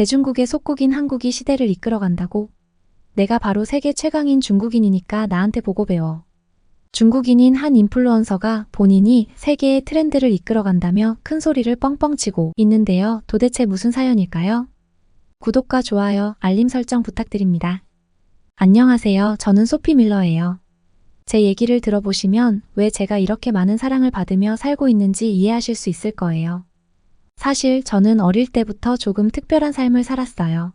대중국의 속국인 한국이 시대를 이끌어간다고? 내가 바로 세계 최강인 중국인이니까 나한테 보고 배워. 중국인인 한 인플루언서가 본인이 세계의 트렌드를 이끌어간다며 큰 소리를 뻥뻥 치고 있는데요. 도대체 무슨 사연일까요? 구독과 좋아요, 알림 설정 부탁드립니다. 안녕하세요. 저는 소피 밀러예요. 제 얘기를 들어보시면 왜 제가 이렇게 많은 사랑을 받으며 살고 있는지 이해하실 수 있을 거예요. 사실 저는 어릴 때부터 조금 특별한 삶을 살았어요.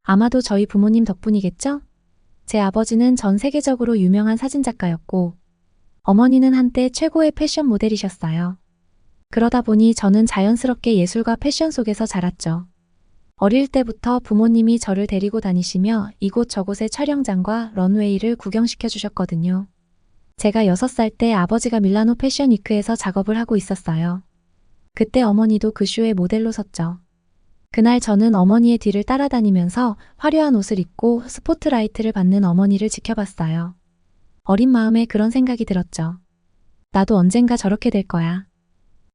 아마도 저희 부모님 덕분이겠죠? 제 아버지는 전 세계적으로 유명한 사진작가였고, 어머니는 한때 최고의 패션 모델이셨어요. 그러다 보니 저는 자연스럽게 예술과 패션 속에서 자랐죠. 어릴 때부터 부모님이 저를 데리고 다니시며 이곳저곳의 촬영장과 런웨이를 구경시켜 주셨거든요. 제가 6살 때 아버지가 밀라노 패션 위크에서 작업을 하고 있었어요. 그때 어머니도 그 쇼에 모델로 섰죠. 그날 저는 어머니의 뒤를 따라다니면서 화려한 옷을 입고 스포트라이트를 받는 어머니를 지켜봤어요. 어린 마음에 그런 생각이 들었죠. 나도 언젠가 저렇게 될 거야.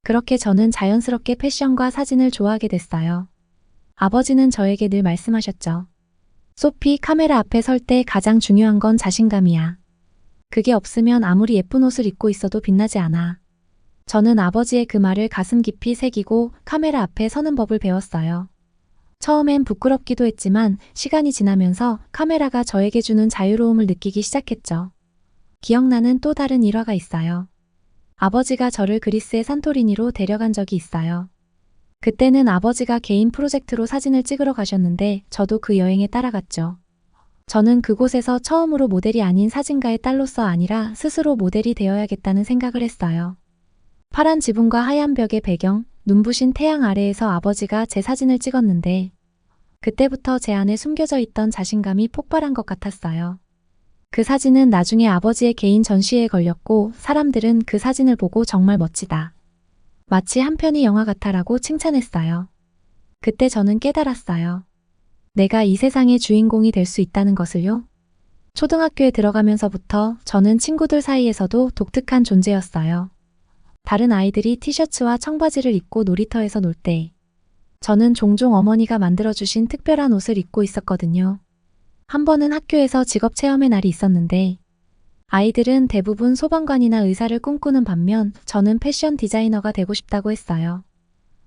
그렇게 저는 자연스럽게 패션과 사진을 좋아하게 됐어요. 아버지는 저에게 늘 말씀하셨죠. 소피, 카메라 앞에 설 때 가장 중요한 건 자신감이야. 그게 없으면 아무리 예쁜 옷을 입고 있어도 빛나지 않아. 저는 아버지의 그 말을 가슴 깊이 새기고 카메라 앞에 서는 법을 배웠어요. 처음엔 부끄럽기도 했지만 시간이 지나면서 카메라가 저에게 주는 자유로움을 느끼기 시작했죠. 기억나는 또 다른 일화가 있어요. 아버지가 저를 그리스의 산토리니로 데려간 적이 있어요. 그때는 아버지가 개인 프로젝트로 사진을 찍으러 가셨는데 저도 그 여행에 따라갔죠. 저는 그곳에서 처음으로 모델이 아닌 사진가의 딸로서 아니라 스스로 모델이 되어야겠다는 생각을 했어요. 파란 지붕과 하얀 벽의 배경, 눈부신 태양 아래에서 아버지가 제 사진을 찍었는데 그때부터 제 안에 숨겨져 있던 자신감이 폭발한 것 같았어요. 그 사진은 나중에 아버지의 개인 전시회에 걸렸고 사람들은 그 사진을 보고 정말 멋지다. 마치 한 편의 영화 같아라고 칭찬했어요. 그때 저는 깨달았어요. 내가 이 세상의 주인공이 될 수 있다는 것을요. 초등학교에 들어가면서부터 저는 친구들 사이에서도 독특한 존재였어요. 다른 아이들이 티셔츠와 청바지를 입고 놀이터에서 놀 때, 저는 종종 어머니가 만들어주신 특별한 옷을 입고 있었거든요. 한 번은 학교에서 직업체험의 날이 있었는데, 아이들은 대부분 소방관이나 의사를 꿈꾸는 반면 저는 패션 디자이너가 되고 싶다고 했어요.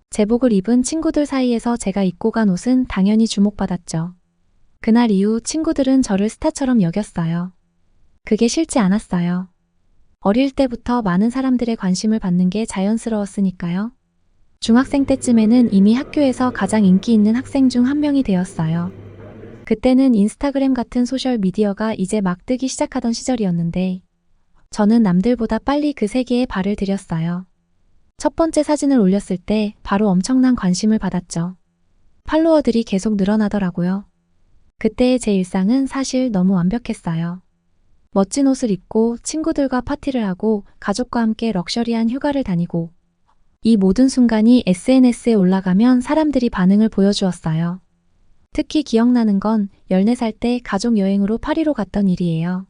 제복을 입은 친구들 사이에서 제가 입고 간 옷은 당연히 주목받았죠. 그날 이후 친구들은 저를 스타처럼 여겼어요. 그게 싫지 않았어요. 어릴 때부터 많은 사람들의 관심을 받는 게 자연스러웠으니까요. 중학생 때쯤에는 이미 학교에서 가장 인기 있는 학생 중 한 명이 되었어요. 그때는 인스타그램 같은 소셜미디어가 이제 막 뜨기 시작하던 시절이었는데 저는 남들보다 빨리 그 세계에 발을 들였어요. 첫 번째 사진을 올렸을 때 바로 엄청난 관심을 받았죠. 팔로워들이 계속 늘어나더라고요. 그때의 제 일상은 사실 너무 완벽했어요. 멋진 옷을 입고 친구들과 파티를 하고 가족과 함께 럭셔리한 휴가를 다니고 이 모든 순간이 SNS에 올라가면 사람들이 반응을 보여주었어요. 특히 기억나는 건 14살 때 가족 여행으로 파리로 갔던 일이에요.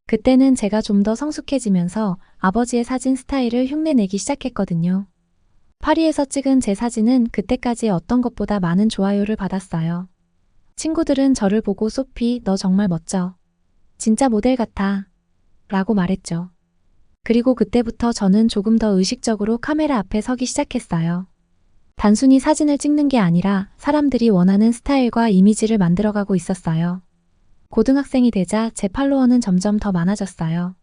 그때는 제가 좀 더 성숙해지면서 아버지의 사진 스타일을 흉내내기 시작했거든요. 파리에서 찍은 제 사진은 그때까지 어떤 것보다 많은 좋아요를 받았어요. 친구들은 저를 보고 소피, 너 정말 멋져. 진짜 모델 같아. 라고 말했죠. 그리고 그때부터 저는 조금 더 의식적으로 카메라 앞에 서기 시작했어요. 단순히 사진을 찍는 게 아니라 사람들이 원하는 스타일과 이미지를 만들어가고 있었어요. 고등학생이 되자 제 팔로워는 점점 더 많아졌어요.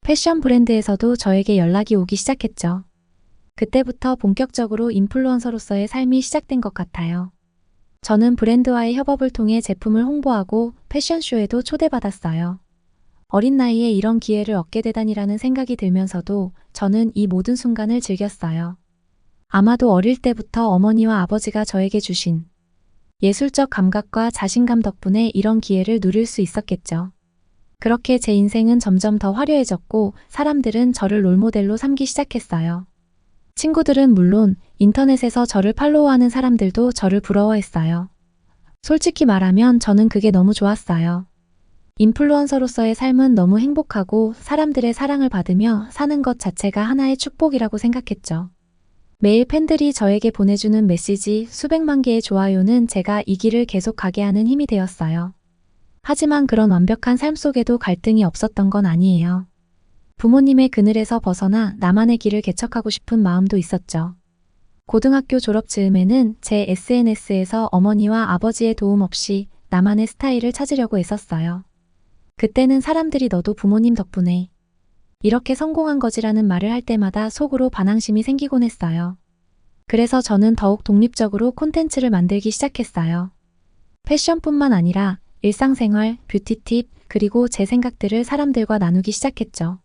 패션 브랜드에서도 저에게 연락이 오기 시작했죠. 그때부터 본격적으로 인플루언서로서의 삶이 시작된 것 같아요. 저는 브랜드와의 협업을 통해 제품을 홍보하고 패션쇼에도 초대받았어요. 어린 나이에 이런 기회를 얻게 되다니라는 생각이 들면서도 저는 이 모든 순간을 즐겼어요. 아마도 어릴 때부터 어머니와 아버지가 저에게 주신 예술적 감각과 자신감 덕분에 이런 기회를 누릴 수 있었겠죠. 그렇게 제 인생은 점점 더 화려해졌고 사람들은 저를 롤모델로 삼기 시작했어요. 친구들은 물론 인터넷에서 저를 팔로우하는 사람들도 저를 부러워했어요. 솔직히 말하면 저는 그게 너무 좋았어요. 인플루언서로서의 삶은 너무 행복하고 사람들의 사랑을 받으며 사는 것 자체가 하나의 축복이라고 생각했죠. 매일 팬들이 저에게 보내주는 메시지 수백만 개의 좋아요는 제가 이 길을 계속 가게 하는 힘이 되었어요. 하지만 그런 완벽한 삶 속에도 갈등이 없었던 건 아니에요. 부모님의 그늘에서 벗어나 나만의 길을 개척하고 싶은 마음도 있었죠. 고등학교 졸업 즈음에는 제 SNS에서 어머니와 아버지의 도움 없이 나만의 스타일을 찾으려고 애썼어요. 그때는 사람들이 너도 부모님 덕분에 이렇게 성공한 거지라는 말을 할 때마다 속으로 반항심이 생기곤 했어요. 그래서 저는 더욱 독립적으로 콘텐츠를 만들기 시작했어요. 패션뿐만 아니라 일상생활, 뷰티 팁, 그리고 제 생각들을 사람들과 나누기 시작했죠.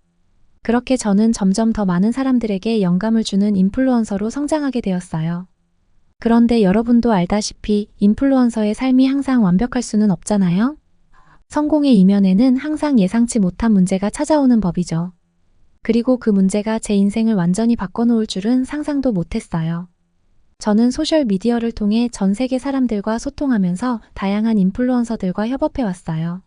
그렇게 저는 점점 더 많은 사람들에게 영감을 주는 인플루언서로 성장하게 되었어요. 그런데 여러분도 알다시피 인플루언서의 삶이 항상 완벽할 수는 없잖아요? 성공의 이면에는 항상 예상치 못한 문제가 찾아오는 법이죠. 그리고 그 문제가 제 인생을 완전히 바꿔놓을 줄은 상상도 못했어요. 저는 소셜미디어를 통해 전 세계 사람들과 소통하면서 다양한 인플루언서들과 협업해왔어요.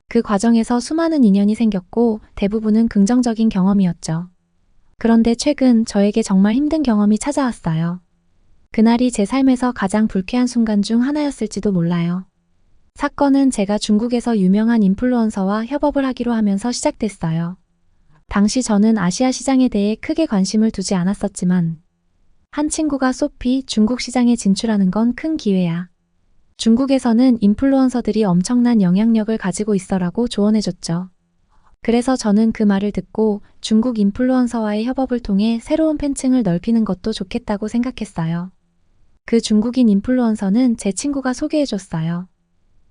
그 과정에서 수많은 인연이 생겼고 대부분은 긍정적인 경험이었죠. 그런데 최근 저에게 정말 힘든 경험이 찾아왔어요. 그날이 제 삶에서 가장 불쾌한 순간 중 하나였을지도 몰라요. 사건은 제가 중국에서 유명한 인플루언서와 협업을 하기로 하면서 시작됐어요. 당시 저는 아시아 시장에 대해 크게 관심을 두지 않았었지만 한 친구가 소피 중국 시장에 진출하는 건 큰 기회야. 중국에서는 인플루언서들이 엄청난 영향력을 가지고 있어라고 조언해줬죠. 그래서 저는 그 말을 듣고 중국 인플루언서와의 협업을 통해 새로운 팬층을 넓히는 것도 좋겠다고 생각했어요. 그 중국인 인플루언서는 제 친구가 소개해줬어요.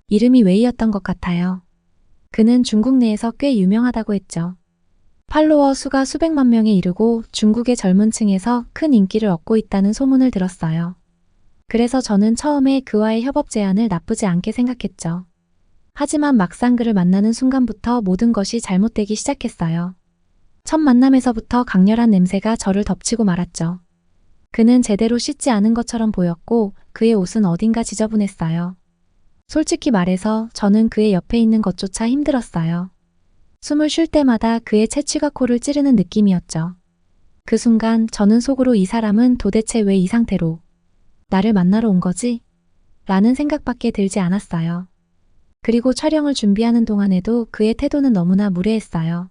이름이 웨이였던 것 같아요. 그는 중국 내에서 꽤 유명하다고 했죠. 팔로워 수가 수백만 명에 이르고 중국의 젊은 층에서 큰 인기를 얻고 있다는 소문을 들었어요. 그래서 저는 처음에 그와의 협업 제안을 나쁘지 않게 생각했죠. 하지만 막상 그를 만나는 순간부터 모든 것이 잘못되기 시작했어요. 첫 만남에서부터 강렬한 냄새가 저를 덮치고 말았죠. 그는 제대로 씻지 않은 것처럼 보였고 그의 옷은 어딘가 지저분했어요. 솔직히 말해서 저는 그의 옆에 있는 것조차 힘들었어요. 숨을 쉴 때마다 그의 채취가 코를 찌르는 느낌이었죠. 그 순간 저는 속으로 이 사람은 도대체 왜 이 상태로 나를 만나러 온 거지? 라는 생각밖에 들지 않았어요. 그리고 촬영을 준비하는 동안에도 그의 태도는 너무나 무례했어요.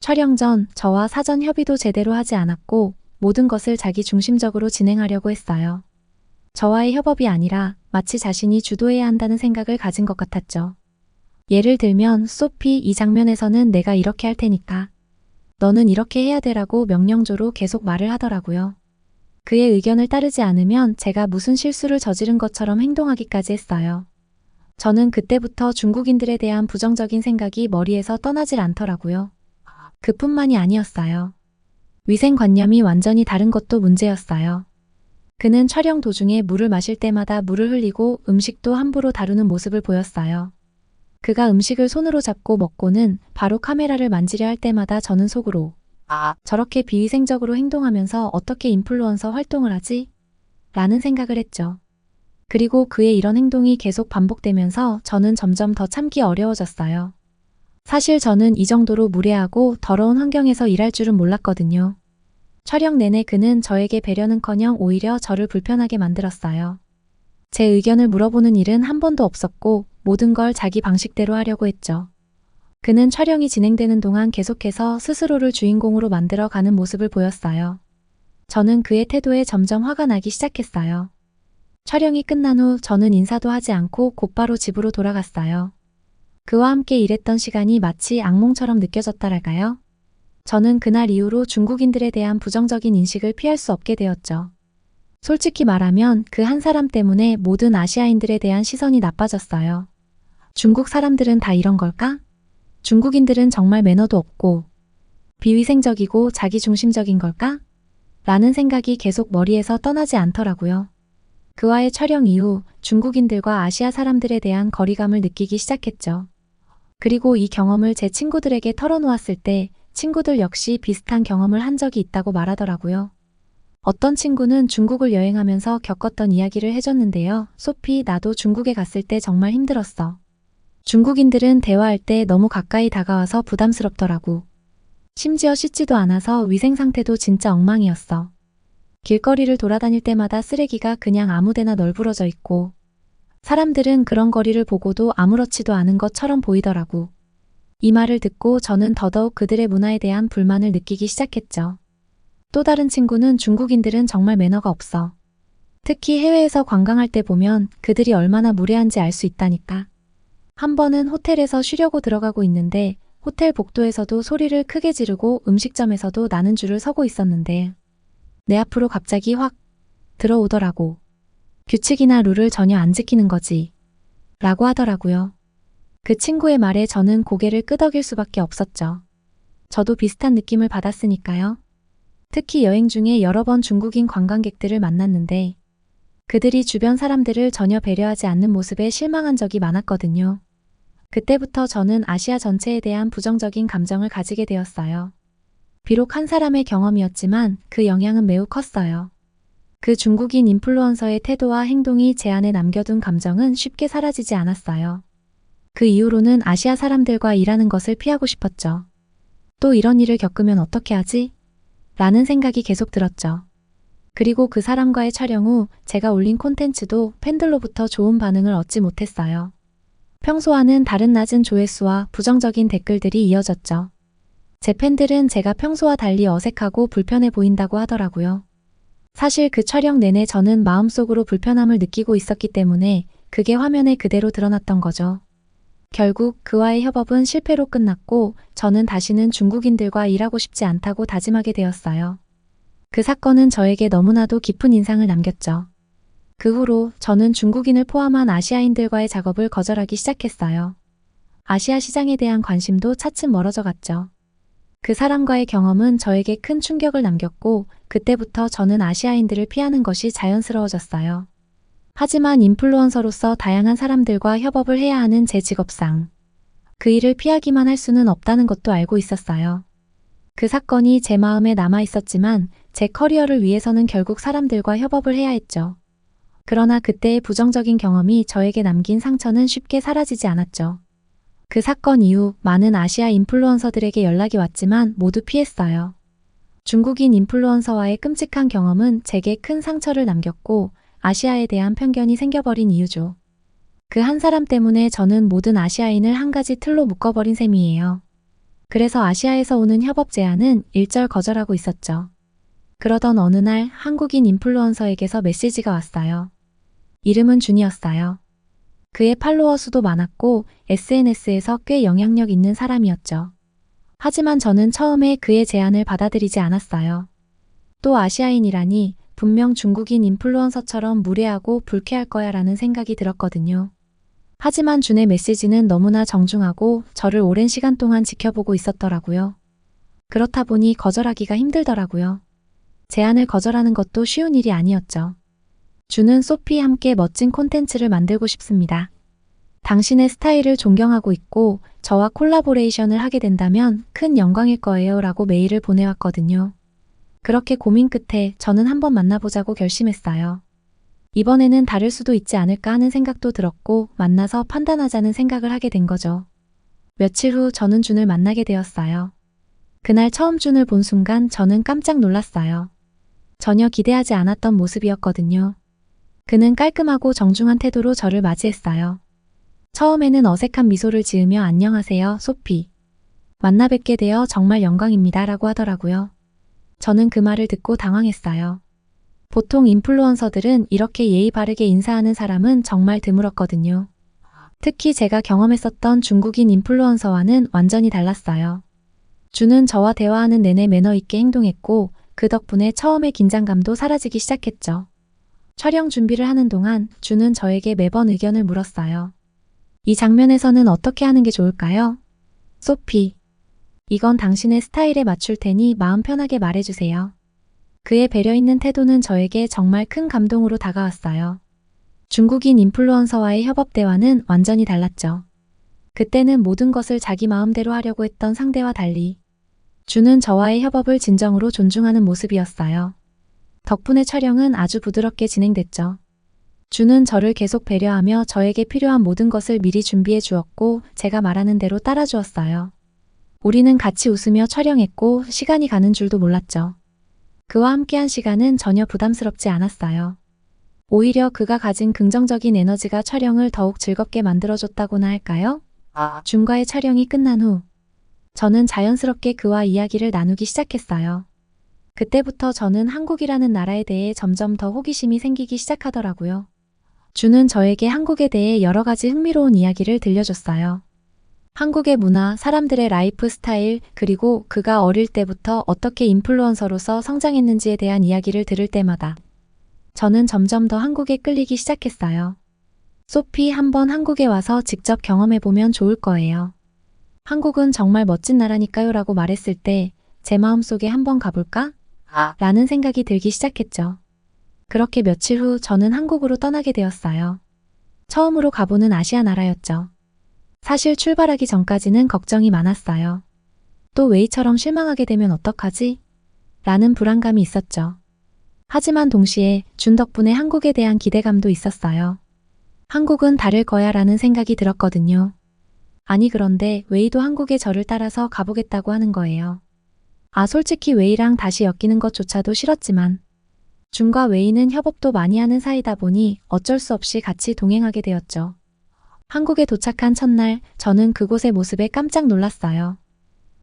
촬영 전 저와 사전 협의도 제대로 하지 않았고 모든 것을 자기 중심적으로 진행하려고 했어요. 저와의 협업이 아니라 마치 자신이 주도해야 한다는 생각을 가진 것 같았죠. 예를 들면 소피 이 장면에서는 내가 이렇게 할 테니까 너는 이렇게 해야 되라고 명령조로 계속 말을 하더라고요. 그의 의견을 따르지 않으면 제가 무슨 실수를 저지른 것처럼 행동하기까지 했어요. 저는 그때부터 중국인들에 대한 부정적인 생각이 머리에서 떠나질 않더라고요. 그뿐만이 아니었어요. 위생관념이 완전히 다른 것도 문제였어요. 그는 촬영 도중에 물을 마실 때마다 물을 흘리고 음식도 함부로 다루는 모습을 보였어요. 그가 음식을 손으로 잡고 먹고는 바로 카메라를 만지려 할 때마다 저는 속으로 저렇게 비위생적으로 행동하면서 어떻게 인플루언서 활동을 하지? 라는 생각을 했죠. 그리고 그의 이런 행동이 계속 반복되면서 저는 점점 더 참기 어려워졌어요. 사실 저는 이 정도로 무례하고 더러운 환경에서 일할 줄은 몰랐거든요. 촬영 내내 그는 저에게 배려는커녕 오히려 저를 불편하게 만들었어요. 제 의견을 물어보는 일은 한 번도 없었고 모든 걸 자기 방식대로 하려고 했죠. 그는 촬영이 진행되는 동안 계속해서 스스로를 주인공으로 만들어가는 모습을 보였어요. 저는 그의 태도에 점점 화가 나기 시작했어요. 촬영이 끝난 후 저는 인사도 하지 않고 곧바로 집으로 돌아갔어요. 그와 함께 일했던 시간이 마치 악몽처럼 느껴졌다랄까요? 저는 그날 이후로 중국인들에 대한 부정적인 인식을 피할 수 없게 되었죠. 솔직히 말하면 그 한 사람 때문에 모든 아시아인들에 대한 시선이 나빠졌어요. 중국 사람들은 다 이런 걸까? 중국인들은 정말 매너도 없고 비위생적이고 자기중심적인 걸까? 라는 생각이 계속 머리에서 떠나지 않더라고요. 그와의 촬영 이후 중국인들과 아시아 사람들에 대한 거리감을 느끼기 시작했죠. 그리고 이 경험을 제 친구들에게 털어놓았을 때 친구들 역시 비슷한 경험을 한 적이 있다고 말하더라고요. 어떤 친구는 중국을 여행하면서 겪었던 이야기를 해줬는데요. 소피, 나도 중국에 갔을 때 정말 힘들었어. 중국인들은 대화할 때 너무 가까이 다가와서 부담스럽더라고. 심지어 씻지도 않아서 위생 상태도 진짜 엉망이었어. 길거리를 돌아다닐 때마다 쓰레기가 그냥 아무데나 널브러져 있고 사람들은 그런 거리를 보고도 아무렇지도 않은 것처럼 보이더라고. 이 말을 듣고 저는 더더욱 그들의 문화에 대한 불만을 느끼기 시작했죠. 또 다른 친구는 중국인들은 정말 매너가 없어. 특히 해외에서 관광할 때 보면 그들이 얼마나 무례한지 알 수 있다니까. 한 번은 호텔에서 쉬려고 들어가고 있는데 호텔 복도에서도 소리를 크게 지르고 음식점에서도 나는 줄을 서고 있었는데 내 앞으로 갑자기 확 들어오더라고. 규칙이나 룰을 전혀 안 지키는 거지. 라고 하더라고요. 그 친구의 말에 저는 고개를 끄덕일 수밖에 없었죠. 저도 비슷한 느낌을 받았으니까요. 특히 여행 중에 여러 번 중국인 관광객들을 만났는데 그들이 주변 사람들을 전혀 배려하지 않는 모습에 실망한 적이 많았거든요. 그때부터 저는 아시아 전체에 대한 부정적인 감정을 가지게 되었어요. 비록 한 사람의 경험이었지만 그 영향은 매우 컸어요. 그 중국인 인플루언서의 태도와 행동이 제 안에 남겨둔 감정은 쉽게 사라지지 않았어요. 그 이후로는 아시아 사람들과 일하는 것을 피하고 싶었죠. 또 이런 일을 겪으면 어떻게 하지? 라는 생각이 계속 들었죠. 그리고 그 사람과의 촬영 후 제가 올린 콘텐츠도 팬들로부터 좋은 반응을 얻지 못했어요. 평소와는 다른 낮은 조회수와 부정적인 댓글들이 이어졌죠. 제 팬들은 제가 평소와 달리 어색하고 불편해 보인다고 하더라고요. 사실 그 촬영 내내 저는 마음속으로 불편함을 느끼고 있었기 때문에 그게 화면에 그대로 드러났던 거죠. 결국 그와의 협업은 실패로 끝났고 저는 다시는 중국인들과 일하고 싶지 않다고 다짐하게 되었어요. 그 사건은 저에게 너무나도 깊은 인상을 남겼죠. 그 후로 저는 중국인을 포함한 아시아인들과의 작업을 거절하기 시작했어요. 아시아 시장에 대한 관심도 차츰 멀어져 갔죠. 그 사람과의 경험은 저에게 큰 충격을 남겼고 그때부터 저는 아시아인들을 피하는 것이 자연스러워졌어요. 하지만 인플루언서로서 다양한 사람들과 협업을 해야 하는 제 직업상 그 일을 피하기만 할 수는 없다는 것도 알고 있었어요. 그 사건이 제 마음에 남아 있었지만 제 커리어를 위해서는 결국 사람들과 협업을 해야 했죠. 그러나 그때의 부정적인 경험이 저에게 남긴 상처는 쉽게 사라지지 않았죠. 그 사건 이후 많은 아시아 인플루언서들에게 연락이 왔지만 모두 피했어요. 중국인 인플루언서와의 끔찍한 경험은 제게 큰 상처를 남겼고 아시아에 대한 편견이 생겨버린 이유죠. 그 한 사람 때문에 저는 모든 아시아인을 한 가지 틀로 묶어버린 셈이에요. 그래서 아시아에서 오는 협업 제안은 일절 거절하고 있었죠. 그러던 어느 날 한국인 인플루언서에게서 메시지가 왔어요. 이름은 준이었어요. 그의 팔로워 수도 많았고 SNS에서 꽤 영향력 있는 사람이었죠. 하지만 저는 처음에 그의 제안을 받아들이지 않았어요. 또 아시아인이라니 분명 중국인 인플루언서처럼 무례하고 불쾌할 거야 라는 생각이 들었거든요. 하지만 준의 메시지는 너무나 정중하고 저를 오랜 시간 동안 지켜보고 있었더라고요. 그렇다 보니 거절하기가 힘들더라고요. 제안을 거절하는 것도 쉬운 일이 아니었죠. 준은 소피 함께 멋진 콘텐츠를 만들고 싶습니다. 당신의 스타일을 존경하고 있고 저와 콜라보레이션을 하게 된다면 큰 영광일 거예요 라고 메일을 보내왔거든요. 그렇게 고민 끝에 저는 한번 만나보자고 결심했어요. 이번에는 다를 수도 있지 않을까 하는 생각도 들었고 만나서 판단하자는 생각을 하게 된 거죠. 며칠 후 저는 준을 만나게 되었어요. 그날 처음 준을 본 순간 저는 깜짝 놀랐어요. 전혀 기대하지 않았던 모습이었거든요. 그는 깔끔하고 정중한 태도로 저를 맞이했어요. 처음에는 어색한 미소를 지으며 안녕하세요, 소피. 만나 뵙게 되어 정말 영광입니다 라고 하더라고요. 저는 그 말을 듣고 당황했어요. 보통 인플루언서들은 이렇게 예의 바르게 인사하는 사람은 정말 드물었거든요. 특히 제가 경험했었던 중국인 인플루언서와는 완전히 달랐어요. 준은 저와 대화하는 내내 매너 있게 행동했고 그 덕분에 처음의 긴장감도 사라지기 시작했죠. 촬영 준비를 하는 동안 준은 저에게 매번 의견을 물었어요. 이 장면에서는 어떻게 하는 게 좋을까요? 소피, 이건 당신의 스타일에 맞출 테니 마음 편하게 말해주세요. 그의 배려 있는 태도는 저에게 정말 큰 감동으로 다가왔어요. 중국인 인플루언서와의 협업 대화는 완전히 달랐죠. 그때는 모든 것을 자기 마음대로 하려고 했던 상대와 달리 준은 저와의 협업을 진정으로 존중하는 모습이었어요. 덕분에 촬영은 아주 부드럽게 진행됐죠. 준은 저를 계속 배려하며 저에게 필요한 모든 것을 미리 준비해 주었고 제가 말하는 대로 따라주었어요. 우리는 같이 웃으며 촬영했고 시간이 가는 줄도 몰랐죠. 그와 함께한 시간은 전혀 부담스럽지 않았어요. 오히려 그가 가진 긍정적인 에너지가 촬영을 더욱 즐겁게 만들어줬다고나 할까요? 준과의 촬영이 끝난 후 저는 자연스럽게 그와 이야기를 나누기 시작했어요. 그때부터 저는 한국이라는 나라에 대해 점점 더 호기심이 생기기 시작하더라고요. 준은 저에게 한국에 대해 여러 가지 흥미로운 이야기를 들려줬어요. 한국의 문화, 사람들의 라이프 스타일, 그리고 그가 어릴 때부터 어떻게 인플루언서로서 성장했는지에 대한 이야기를 들을 때마다 저는 점점 더 한국에 끌리기 시작했어요. 소피, 한번 한국에 와서 직접 경험해보면 좋을 거예요. 한국은 정말 멋진 나라니까요 라고 말했을 때 제 마음속에 한번 가볼까? 라는 생각이 들기 시작했죠. 그렇게 며칠 후 저는 한국으로 떠나게 되었어요. 처음으로 가보는 아시아 나라였죠. 사실 출발하기 전까지는 걱정이 많았어요. 또 웨이처럼 실망하게 되면 어떡하지? 라는 불안감이 있었죠. 하지만 동시에 준 덕분에 한국에 대한 기대감도 있었어요. 한국은 다를 거야 라는 생각이 들었거든요. 아니 그런데 웨이도 한국에 저를 따라서 가보겠다고 하는 거예요. 솔직히 웨이랑 다시 엮이는 것조차도 싫었지만 준과 웨이는 협업도 많이 하는 사이다 보니 어쩔 수 없이 같이 동행하게 되었죠. 한국에 도착한 첫날 저는 그곳의 모습에 깜짝 놀랐어요.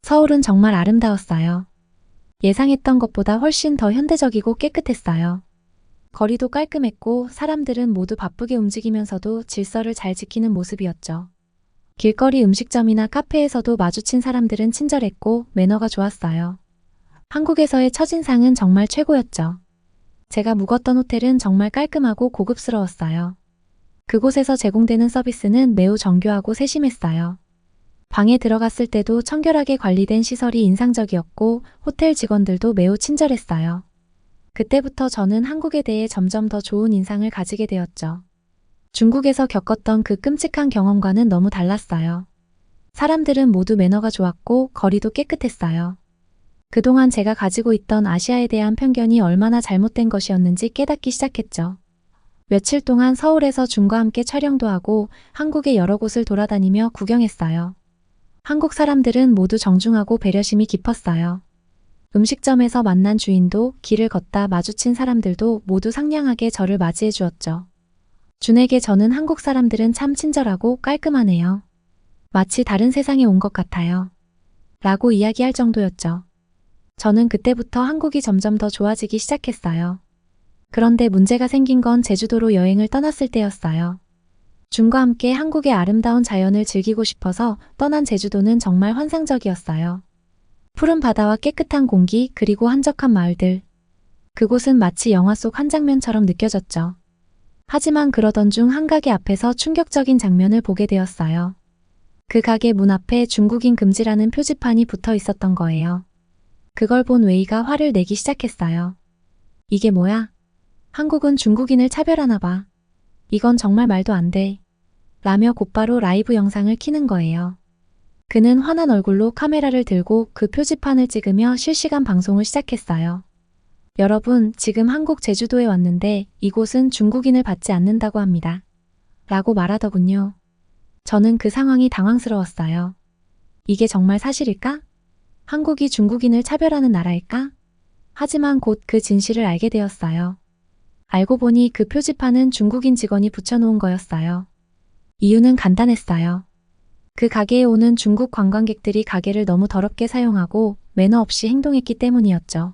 서울은 정말 아름다웠어요. 예상했던 것보다 훨씬 더 현대적이고 깨끗했어요. 거리도 깔끔했고 사람들은 모두 바쁘게 움직이면서도 질서를 잘 지키는 모습이었죠. 길거리 음식점이나 카페에서도 마주친 사람들은 친절했고 매너가 좋았어요. 한국에서의 첫인상은 정말 최고였죠. 제가 묵었던 호텔은 정말 깔끔하고 고급스러웠어요. 그곳에서 제공되는 서비스는 매우 정교하고 세심했어요. 방에 들어갔을 때도 청결하게 관리된 시설이 인상적이었고 호텔 직원들도 매우 친절했어요. 그때부터 저는 한국에 대해 점점 더 좋은 인상을 가지게 되었죠. 중국에서 겪었던 그 끔찍한 경험과는 너무 달랐어요. 사람들은 모두 매너가 좋았고 거리도 깨끗했어요. 그동안 제가 가지고 있던 아시아에 대한 편견이 얼마나 잘못된 것이었는지 깨닫기 시작했죠. 며칠 동안 서울에서 준과 함께 촬영도 하고 한국의 여러 곳을 돌아다니며 구경했어요. 한국 사람들은 모두 정중하고 배려심이 깊었어요. 음식점에서 만난 주인도 길을 걷다 마주친 사람들도 모두 상냥하게 저를 맞이해 주었죠. 준에게 저는 한국 사람들은 참 친절하고 깔끔하네요. 마치 다른 세상에 온 것 같아요. 라고 이야기할 정도였죠. 저는 그때부터 한국이 점점 더 좋아지기 시작했어요. 그런데 문제가 생긴 건 제주도로 여행을 떠났을 때였어요. 준과 함께 한국의 아름다운 자연을 즐기고 싶어서 떠난 제주도는 정말 환상적이었어요. 푸른 바다와 깨끗한 공기 그리고 한적한 마을들. 그곳은 마치 영화 속 한 장면처럼 느껴졌죠. 하지만 그러던 중 한 가게 앞에서 충격적인 장면을 보게 되었어요. 그 가게 문 앞에 중국인 금지라는 표지판이 붙어 있었던 거예요. 그걸 본 웨이가 화를 내기 시작했어요. 이게 뭐야? 한국은 중국인을 차별하나 봐. 이건 정말 말도 안 돼. 라며 곧바로 라이브 영상을 켜는 거예요. 그는 화난 얼굴로 카메라를 들고 그 표지판을 찍으며 실시간 방송을 시작했어요. 여러분, 지금 한국 제주도에 왔는데 이곳은 중국인을 받지 않는다고 합니다. 라고 말하더군요. 저는 그 상황이 당황스러웠어요. 이게 정말 사실일까? 한국이 중국인을 차별하는 나라일까? 하지만 곧 그 진실을 알게 되었어요. 알고 보니 그 표지판은 중국인 직원이 붙여놓은 거였어요. 이유는 간단했어요. 그 가게에 오는 중국 관광객들이 가게를 너무 더럽게 사용하고 매너 없이 행동했기 때문이었죠.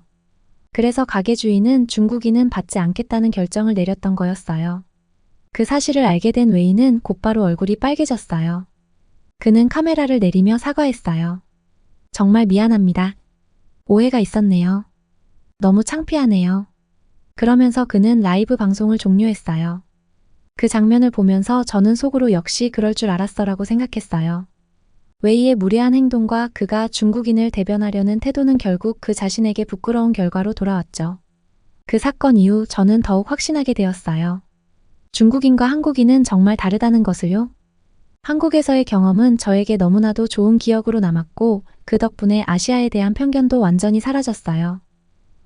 그래서 가게 주인은 중국인은 받지 않겠다는 결정을 내렸던 거였어요. 그 사실을 알게 된 웨이는 곧바로 얼굴이 빨개졌어요. 그는 카메라를 내리며 사과했어요. 정말 미안합니다. 오해가 있었네요. 너무 창피하네요. 그러면서 그는 라이브 방송을 종료했어요. 그 장면을 보면서 저는 속으로 역시 그럴 줄 알았어라고 생각했어요. 웨이의 무례한 행동과 그가 중국인을 대변하려는 태도는 결국 그 자신에게 부끄러운 결과로 돌아왔죠. 그 사건 이후 저는 더욱 확신하게 되었어요. 중국인과 한국인은 정말 다르다는 것을요. 한국에서의 경험은 저에게 너무나도 좋은 기억으로 남았고 그 덕분에 아시아에 대한 편견도 완전히 사라졌어요.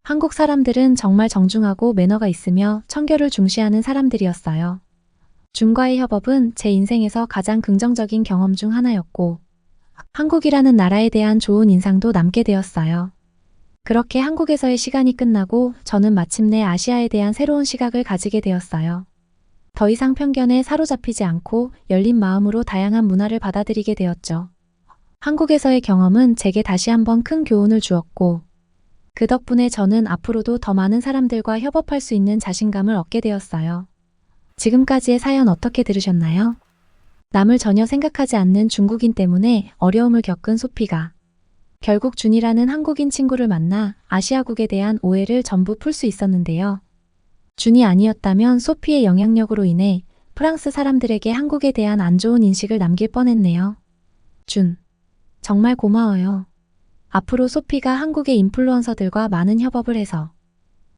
한국 사람들은 정말 정중하고 매너가 있으며 청결을 중시하는 사람들이었어요. 준과의 협업은 제 인생에서 가장 긍정적인 경험 중 하나였고 한국이라는 나라에 대한 좋은 인상도 남게 되었어요. 그렇게 한국에서의 시간이 끝나고 저는 마침내 아시아에 대한 새로운 시각을 가지게 되었어요. 더 이상 편견에 사로잡히지 않고 열린 마음으로 다양한 문화를 받아들이게 되었죠. 한국에서의 경험은 제게 다시 한번 큰 교훈을 주었고, 그 덕분에 저는 앞으로도 더 많은 사람들과 협업할 수 있는 자신감을 얻게 되었어요. 지금까지의 사연 어떻게 들으셨나요? 남을 전혀 생각하지 않는 중국인 때문에 어려움을 겪은 소피가 결국 준이라는 한국인 친구를 만나 아시아국에 대한 오해를 전부 풀 수 있었는데요. 준이 아니었다면 소피의 영향력으로 인해 프랑스 사람들에게 한국에 대한 안 좋은 인식을 남길 뻔했네요. 준, 정말 고마워요. 앞으로 소피가 한국의 인플루언서들과 많은 협업을 해서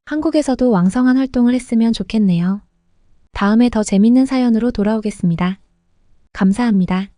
한국에서도 왕성한 활동을 했으면 좋겠네요. 다음에 더 재밌는 사연으로 돌아오겠습니다. 감사합니다.